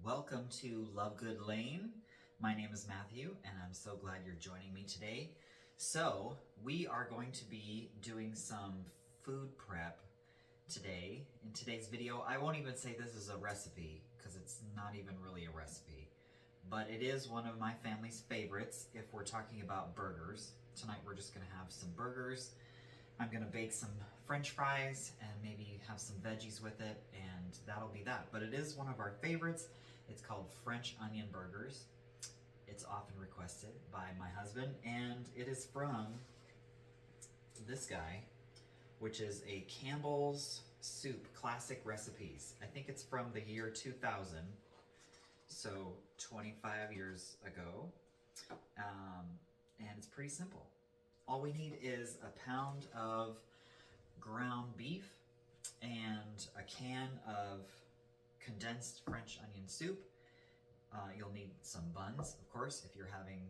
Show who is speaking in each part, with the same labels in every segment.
Speaker 1: Welcome to Love Good Lane. My name is Matthew, and I'm so glad you're joining me today. So, we are going to be doing some food prep today. In today's video, I won't even say this is a recipe, because it's not even really a recipe. But it is one of my family's favorites if we're talking about burgers. Tonight we're just going to have some burgers. I'm going to bake some French fries and maybe have some veggies with it, and that'll be that. But it is one of our favorites. It's called French onion burgers. It's often requested by my husband, and it is from this guy, which is a Campbell's Soup Classic Recipes. I think it's from the year 2000, so 25 years ago, and it's pretty simple. All we need is a pound of ground beef and a can of condensed French onion soup. You'll need some buns, of course, if you're having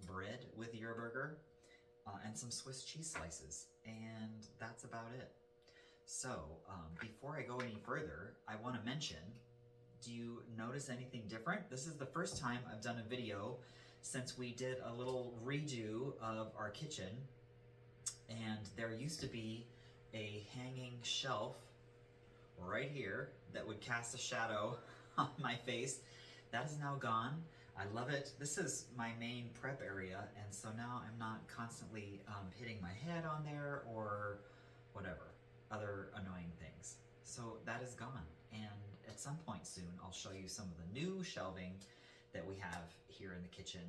Speaker 1: bread with your burger, and some Swiss cheese slices, and that's about it. So, before I go any further, I want to mention, do you notice anything different? This is the first time I've done a video since we did a little redo of our kitchen, and there used to be a hanging shelf right here that would cast a shadow on my face. That is now gone. I love it. This is my main prep area, and so now I'm not constantly hitting my head on there or whatever, other annoying things. So that is gone, and at some point soon I'll show you some of the new shelving that we have here in the kitchen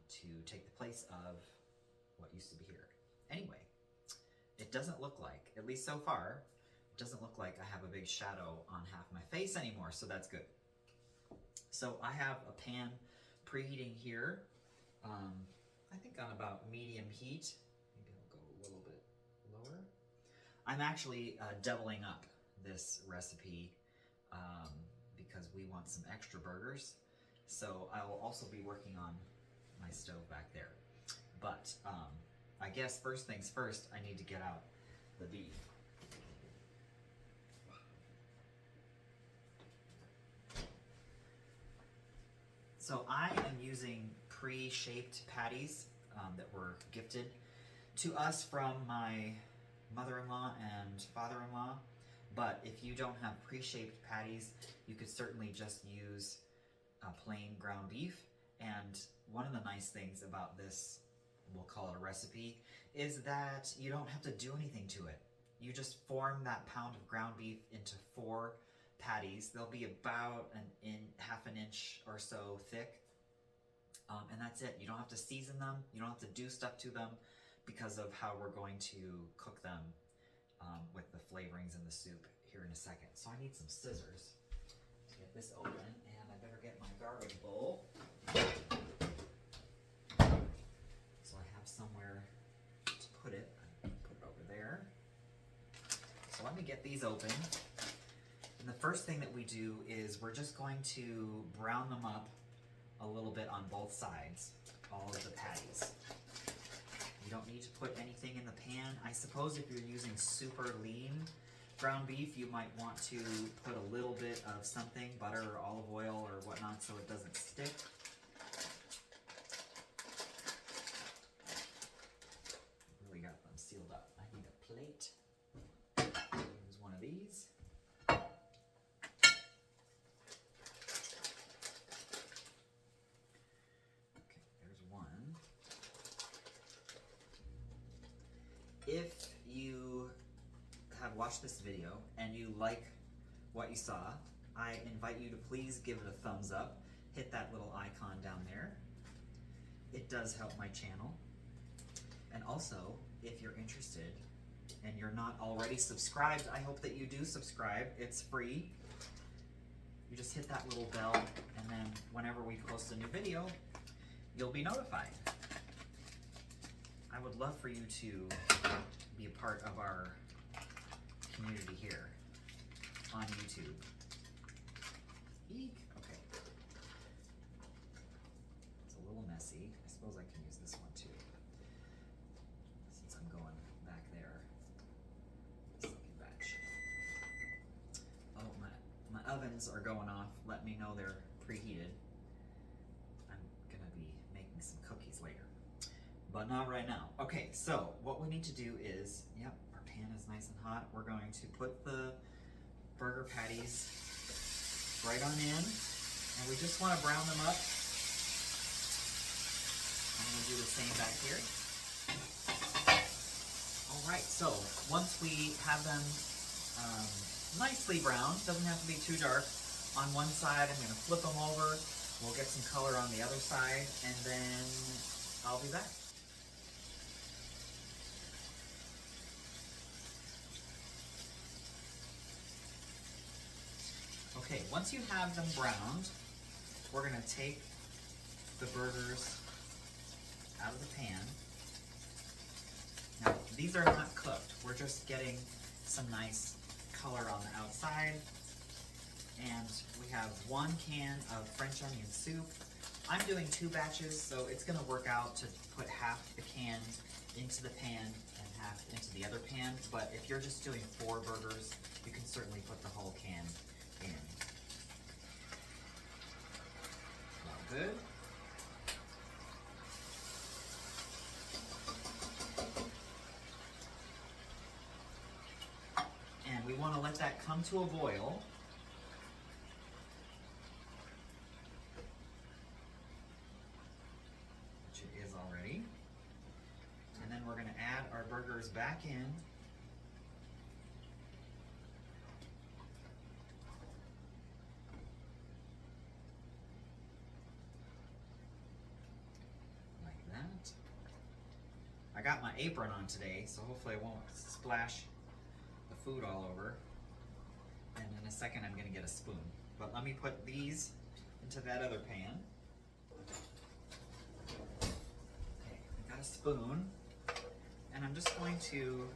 Speaker 1: to take the place of what used to be here. Anyway, it doesn't look like, at least so far, it doesn't look like I have a big shadow on half my face anymore, so that's good. So I have a pan preheating here, I think on about medium heat. Maybe I'll go a little bit lower. I'm actually doubling up this recipe because we want some extra burgers. So I will also be working on my stove back there. But I guess first things first, I need to get out the beef. So I am using pre-shaped patties that were gifted to us from my mother-in-law and father-in-law. But if you don't have pre-shaped patties, you could certainly just use plain ground beef. And one of the nice things about this, we'll call it a recipe, is that you don't have to do anything to it. You just form that pound of ground beef into 4 patties. They'll be about half an inch or so thick, and that's it. You don't have to season them. You don't have to do stuff to them because of how we're going to cook them with the flavorings in the soup here in a second. So I need some scissors to get this open, and I better get my garbage bowl so I have somewhere to put it. I put it over there. So let me get these open. And the first thing that we do is we're just going to brown them up a little bit on both sides, all of the patties. You don't need to put anything in the pan. I suppose if you're using super lean ground beef, you might want to put a little bit of something, butter or olive oil or whatnot, so it doesn't stick. Really got them sealed up. I need a plate. Use one of these. If you have watched this video and you like what you saw, I invite you to please give it a thumbs up. Hit that little icon down there. It does help my channel. And also, if you're interested and you're not already subscribed, I hope that you do subscribe. It's free. You just hit that little bell, and then whenever we post a new video, you'll be notified. I would love for you to be a part of our community here on YouTube. Eek. Okay. It's a little messy. I suppose I can use this one too, since I'm going back there. Second batch. Oh, my oven ovens are going off, let me know they're preheated. I'm gonna be making some cookies later, but not right now. Okay, so what we need to do is, yep, our pan is nice and hot. We're going to put the burger patties right on in, and we just want to brown them up. I'm going to do the same back here. All right, so once we have them nicely browned, doesn't have to be too dark, on one side I'm going to flip them over. We'll get some color on the other side, and then I'll be back. Okay, once you have them browned, we're going to take the burgers out of the pan. Now, these are not cooked. We're just getting some nice color on the outside. And we have 1 can of French onion soup. I'm doing 2 batches, so it's going to work out to put half the can into the pan and half into the other pan. But if you're just doing 4 burgers, you can certainly put the whole can in. All good. And we want to let that come to a boil. Which it is already. And then we're going to add our burgers back in. I got my apron on today, so hopefully I won't splash the food all over. And in a second I'm going to get a spoon. But let me put these into that other pan. Okay, I got a spoon. And I'm just going to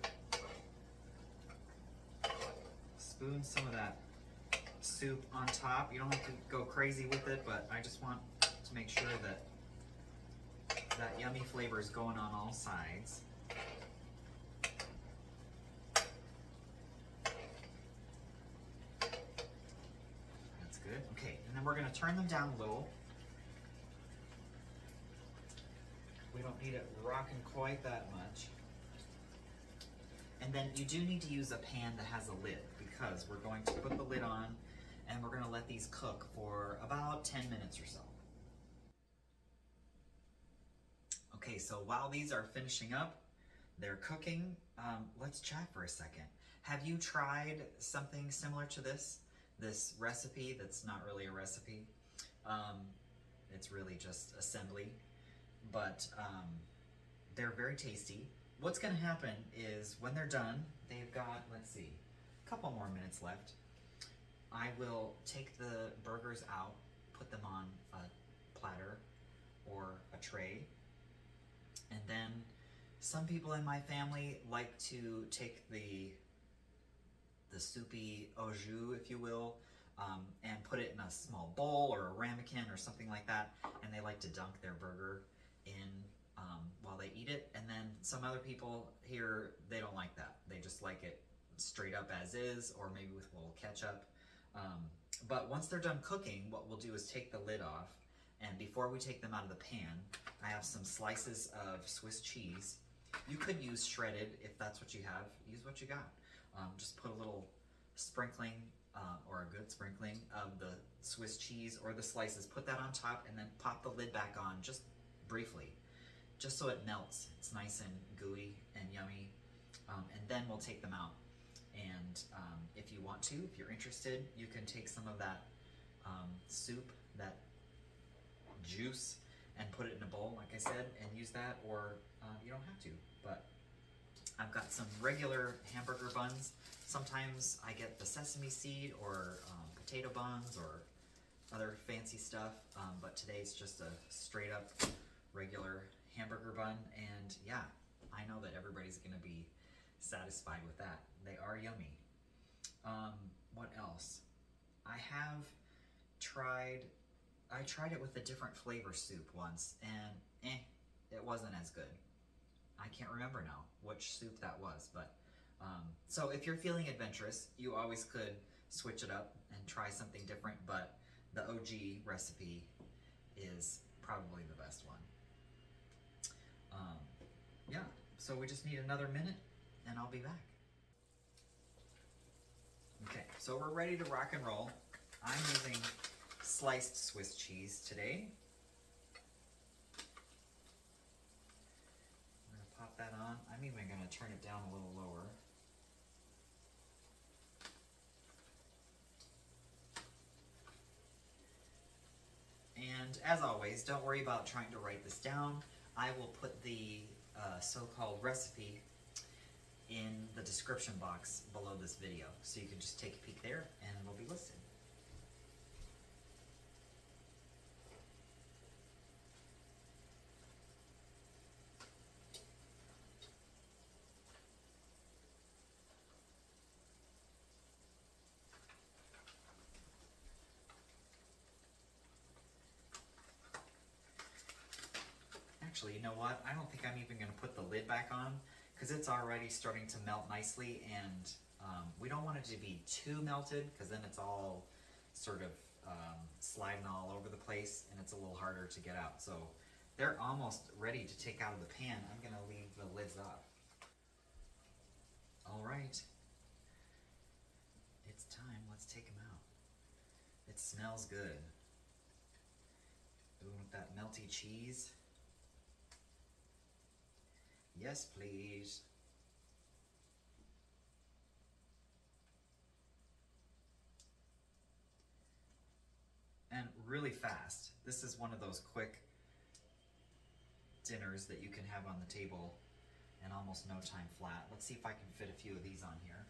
Speaker 1: spoon some of that soup on top. You don't have to go crazy with it, but I just want to make sure that that yummy flavor is going on all sides. That's good. Okay, and then we're going to turn them down a little. We don't need it rocking quite that much. And then you do need to use a pan that has a lid, because we're going to put the lid on and we're going to let these cook for about 10 minutes or so. Okay, so while these are finishing up, they're cooking, let's chat for a second. Have you tried something similar to this recipe that's not really a recipe? It's really just assembly, but they're very tasty. What's going to happen is when they're done, they've got, let's see, a couple more minutes left. I will take the burgers out, put them on a platter or a tray. And then some people in my family like to take the soupy au jus, if you will, and put it in a small bowl or a ramekin or something like that, and they like to dunk their burger in while they eat it. And then some other people here, they don't like that. They just like it straight up as is, or maybe with a little ketchup. But once they're done cooking, what we'll do is take the lid off. And before we take them out of the pan, I have some slices of Swiss cheese. You could use shredded if that's what you have. Use what you got. Just put a little sprinkling or a good sprinkling of the Swiss cheese or the slices. Put that on top and then pop the lid back on just briefly, just so it melts. It's nice and gooey and yummy. And then we'll take them out. And if you want to, if you're interested, you can take some of that soup, that juice, and put it in a bowl, like I said, and use that, or you don't have to. But I've got some regular hamburger buns. Sometimes I get the sesame seed or potato buns or other fancy stuff, but today's just a straight up regular hamburger bun, and yeah, I know that everybody's gonna be satisfied with that. They are yummy. What else? I tried it with a different flavor soup once, and it wasn't as good. I can't remember now which soup that was, but so if you're feeling adventurous, you always could switch it up and try something different, but the OG recipe is probably the best one. Yeah, so we just need another minute and I'll be back. Okay, so we're ready to rock and roll. I'm using sliced Swiss cheese today. I'm gonna pop that on. I'm even gonna turn it down a little lower. And as always, don't worry about trying to write this down. I will put the so-called recipe in the description box below this video, so you can just take a peek there and it'll be listed. Actually, you know what? I don't think I'm even going to put the lid back on because it's already starting to melt nicely, and we don't want it to be too melted because then it's all sort of sliding all over the place and it's a little harder to get out. So they're almost ready to take out of the pan. I'm going to leave the lids off. All right. It's time. Let's take them out. It smells good. Ooh, with that melty cheese. Yes, please. And really fast. This is one of those quick dinners that you can have on the table in almost no time flat. Let's see if I can fit a few of these on here.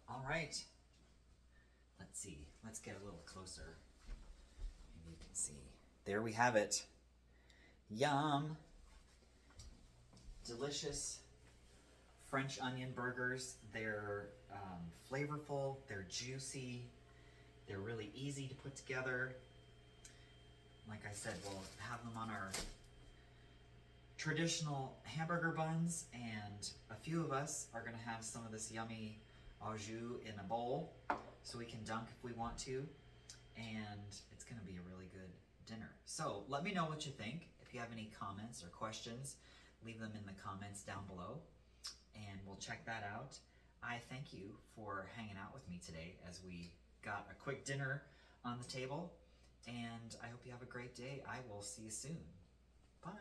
Speaker 1: All right. Let's see. Let's get a little closer. Maybe you can see. There we have it. Yum. Delicious French onion burgers. They're flavorful, they're juicy, they're really easy to put together. Like I said, we'll have them on our traditional hamburger buns, and a few of us are going to have some of this yummy au jus in a bowl so we can dunk if we want to, and it's going to be a really good dinner. So let me know what you think. If you have any comments or questions, leave them in the comments down below and we'll check that out. I thank you for hanging out with me today as we got a quick dinner on the table, and I hope you have a great day. I will see you soon. Bye.